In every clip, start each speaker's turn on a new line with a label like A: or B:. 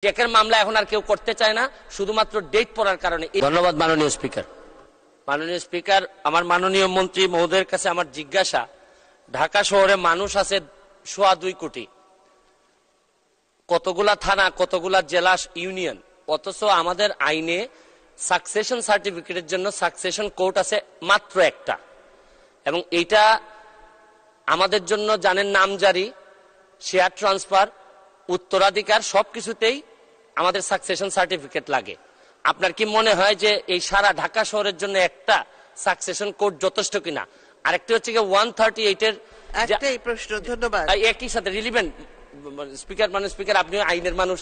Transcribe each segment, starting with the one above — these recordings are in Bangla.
A: চেকের মামলা এখন আর কেউ করতে চায় না, শুধুমাত্র ডেট পড়ার কারণে। ধন্যবাদ মাননীয় স্পিকার। মাননীয় স্পিকার, আমার মাননীয় মন্ত্রী মহোদয়ের কাছে আমার জিজ্ঞাসা, ঢাকা শহরে মানুষ আছে 2.25 কোটি, কতগুলা থানা, কতগুলা জেলা, ইউনিয়ন, অথচ আমাদের আইনে সাকসেশন সার্টিফিকেটের জন্য সাকসেশন কোর্ট আছে মাত্র একটা, এবং এইটা আমাদের জন্য জানেন নামজারি, শেয়ার ট্রান্সফার, উত্তরাধিকার সবকিছুতেই আমাদের সাকসেশন সার্টিফিকেট লাগে। আপনার কি মনে হয় যে এই সারা ঢাকা শহরের জন্য একটা সাকসেশন কোড যথেষ্ট কিনা? আরেকটি হচ্ছে কি 138 এর
B: একটাই প্রশ্ন। ধন্যবাদ।
A: একই সাথে রিলিভেন্ট স্পিকার, মানে স্পিকার আপনি আইনের মানুষ,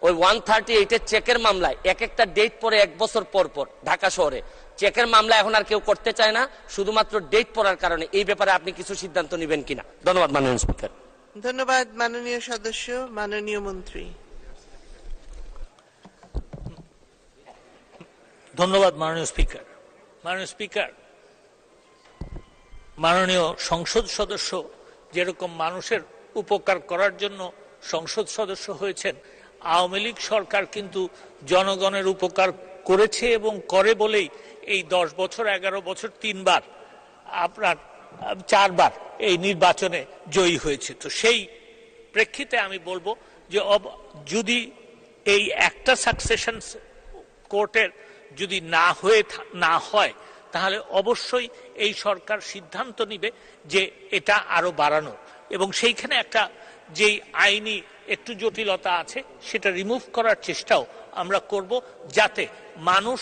A: ওই 138 এর চেকের মামলায় এক একটা ডেট পরে 1 বছর পর পর ঢাকা শহরে চেকের মামলা এখন আর কেউ করতে চায় না, শুধুমাত্র ডেট পড়ার কারণে। এই ব্যাপারে আপনি কিছু সিদ্ধান্ত নেবেন কিনা? ধন্যবাদ মাননীয় স্পিকার।
B: ধন্যবাদ মাননীয় সদস্য। মাননীয় মন্ত্রী।
C: ধন্যবাদ মাননীয় স্পিকার। মাননীয় স্পিকার, মাননীয় সংসদ সদস্য যেরকম মানুষের উপকার করার জন্য সংসদ সদস্য হয়েছেন, আওয়ামী লীগ সরকার কিন্তু জনগণের উপকার করেছে এবং করে বলেই এই 10 বছর 11 বছর 4বার এই নির্বাচনে জয়ী হয়েছে। তো সেই প্রেক্ষিতে আমি বলবো যে যদি এই একটা সাকসেশন কোর্টের যদি না হয় তাহলে অবশ্যই এই সরকার সিদ্ধান্ত নিবে যে এটা আরো বাড়ানোর, এবং সেইখানে একটা যেই আইনি একটু জটিলতা আছে সেটা রিমুভ করার চেষ্টাও আমরা করব, যাতে মানুষ,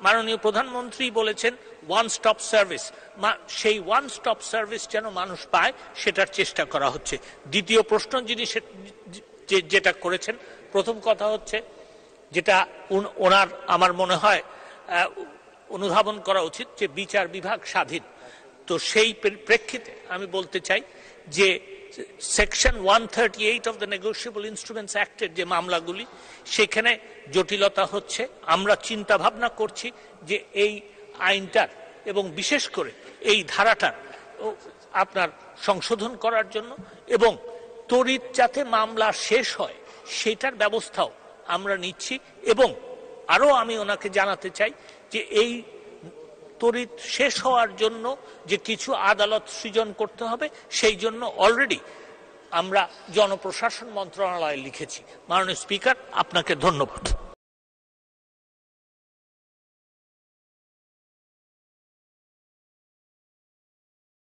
C: মাননীয় প্রধানমন্ত্রী বলেছেন ওয়ান স্টপ সার্ভিস, সেই ওয়ান স্টপ সার্ভিস যেন মানুষ পায় সেটার চেষ্টা করা হচ্ছে। দ্বিতীয় প্রশ্ন যিনি যেটা করেছেন, প্রথম কথা হচ্ছে যেটা ওনার আমার মনে হয় অনুধাবন করা উচিত যে বিচার বিভাগ স্বাধীন। তো সেই প্রেক্ষিতে আমি বলতে চাই যে section 138 of the negotiable instruments অ্যাক্টের যে মামলাগুলি, সেখানে জটিলতা হচ্ছে। আমরা চিন্তা ভাবনা করছি যে এই আইনটার এবং বিশেষ করে এই ধারাটার আপনার সংশোধন করার জন্য, এবং তড়িৎ যাতে মামলা শেষ হয় সেটার ব্যবস্থাও আমরা নিচ্ছি। এবং আরো আমি ওনাকে জানাতে চাই যে এই তড়িৎ শেষ হওয়ার জন্য যে কিছু আদালত সৃজন করতে হবে, সেই জন্য অলরেডি আমরা জনপ্রশাসন মন্ত্রণালয়ে লিখেছি। মাননীয় স্পিকার, আপনাকে ধন্যবাদ।